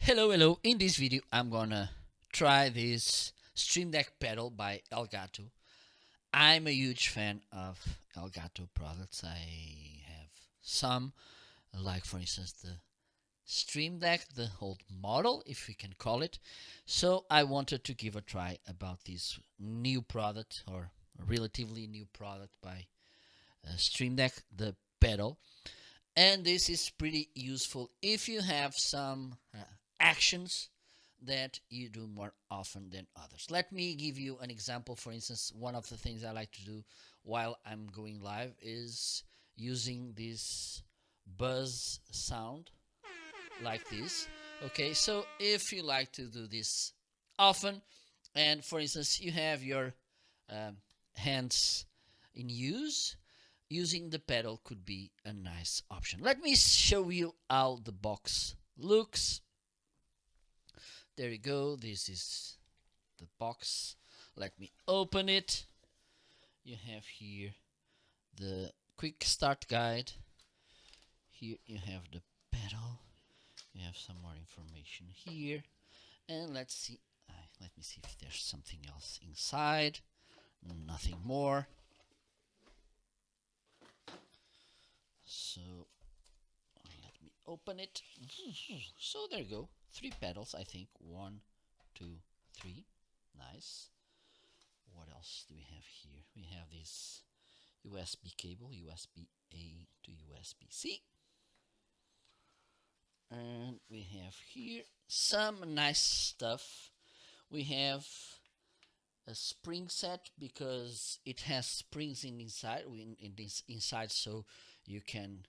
Hello. In this video, I'm gonna try this StreamDeck Pedal by Elgato. I'm a huge fan of Elgato products. I have some, like for instance the StreamDeck, the whole model, if we can call it. So I wanted to give a try about this new product, or relatively new product by StreamDeck, the pedal. And this is pretty useful if you have some actions that you do more often than others. Let me give you an example. For instance, one of the things I like to do while I'm going live is using this buzz sound like this. Okay, so if you like to do this often, and for instance you have your um, hands in use, using the pedal could be a nice option. Let me show you how the box looks. There you go. This is the box. Let me open it. You have here the quick start guide. Here you have the pedal. You have some more information here. And let's see. Let me see if there's something else inside. Nothing more. So let me open it. So there you go. 3 pedals, I think. 1, 2, 3. Nice. What else do we have here? We have this USB cable, USB-A to USB-C. And we have here some nice stuff. We have a spring set because it has springs inside, so you can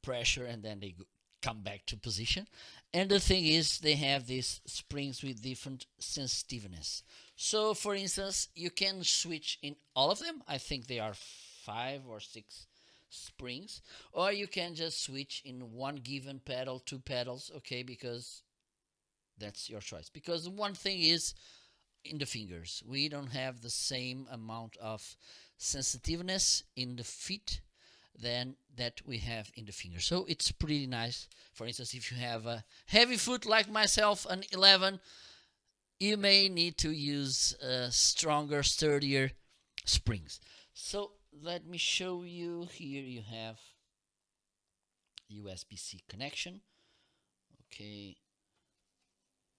pressure and then they come back to position. And the thing is, they have these springs with different sensitiveness. So for instance, you can switch in all of them. I think they are 5 or 6 springs, or you can just switch in one given pedal, 2 pedals, okay, because that's your choice. Because one thing is, in the fingers, we don't have the same amount of sensitiveness in the feet than that we have in the fingers. So it's pretty nice. For instance, if you have a heavy foot like myself, an 11, you may need to use stronger, sturdier springs. So let me show you. Here you have USB-C connection. Okay,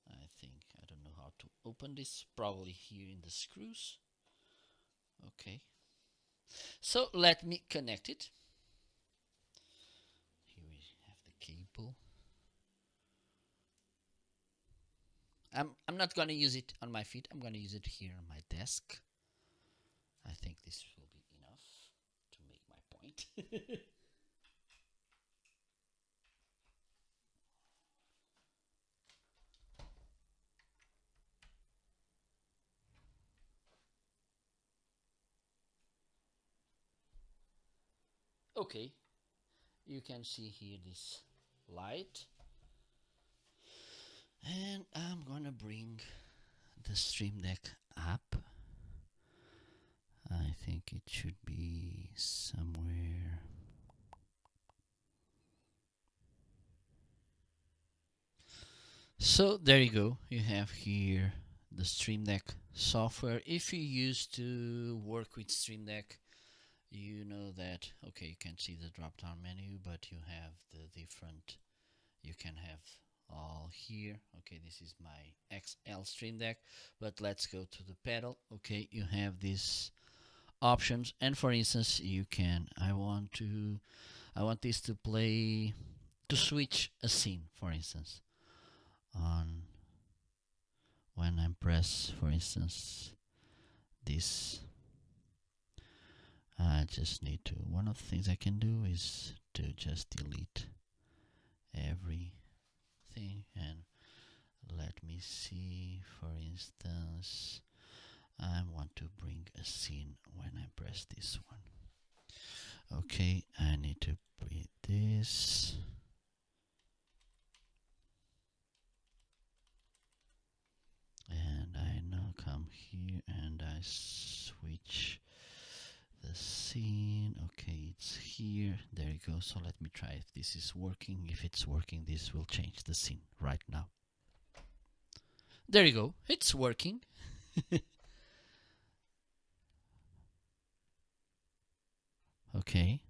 I don't know how to open this, probably here in the screws. Okay, so let me connect it. Here we have the cable. I'm not going to use it on my feet. I'm going to use it here on my desk. I think this will be enough to make my point. Okay, you can see here this light. And I'm gonna bring the StreamDeck app. I think it should be somewhere. So there you go. You have here the StreamDeck software. If you used to work with StreamDeck, you know that, okay, you can see the drop down menu, but you have the different, you can have all here. Okay, this is my XL StreamDeck, but let's go to the pedal. Okay, you have these options, and for instance, you can, I want this to play, to switch a scene, for instance, on when I press, for instance, this. I just need to, one of the things I can do is to just delete everything, and let me see, for instance, I want to bring a scene when I press this one. Okay, I need to bring this. And I now come here and I switch the scene. Okay, it's here. There you go. So let me try if this is working. If it's working, this will change the scene right now. There you go. It's working. Okay.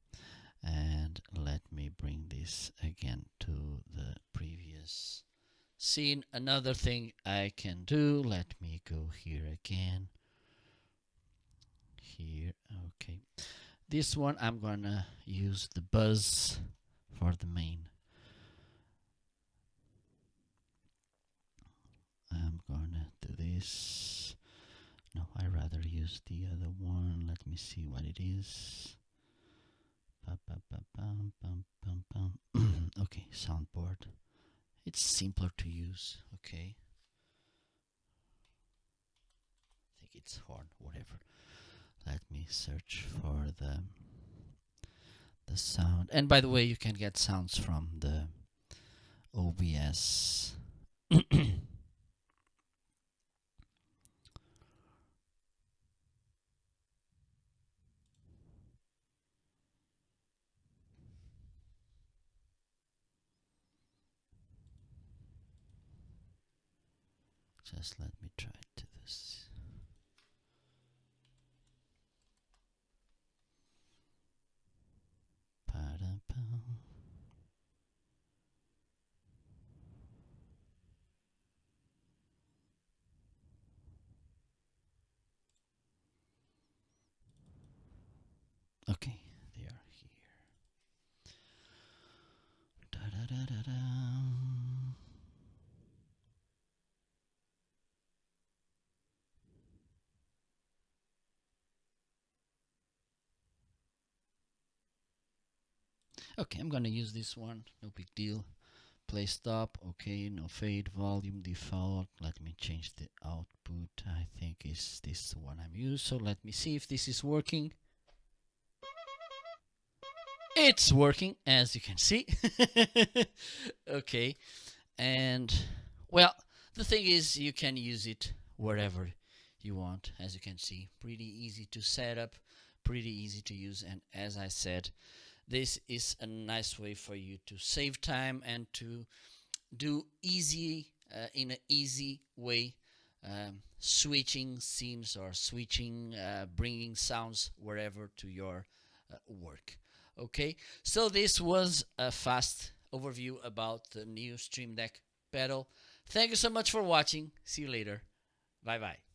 And let me bring this again to the previous scene. Another thing I can do, let me go here again. Here, okay. This one I'm gonna use the buzz for the main. I'm gonna do this. No, I rather use the other one. Let me see what it is. Okay, soundboard. It's simpler to use. Okay. I think it's horn, whatever. Let me search for the sound. And by the way, you can get sounds from the OBS. Just let me try to this. Okay, they are here. Da da da da da. Okay, I'm gonna use this one. No big deal. Play stop. Okay, no fade. Volume default. Let me change the output. I think is this the one I'm using. So let me see if this is working. It's working, as you can see. Okay, and well, the thing is, you can use it wherever you want. As you can see, pretty easy to set up, pretty easy to use, and as I said, this is a nice way for you to save time and to do easy in an easy way, switching scenes or switching bringing sounds wherever to your work. Okay, so this was a fast overview about the new StreamDeck Pedal. Thank you so much for watching. See you later. Bye bye.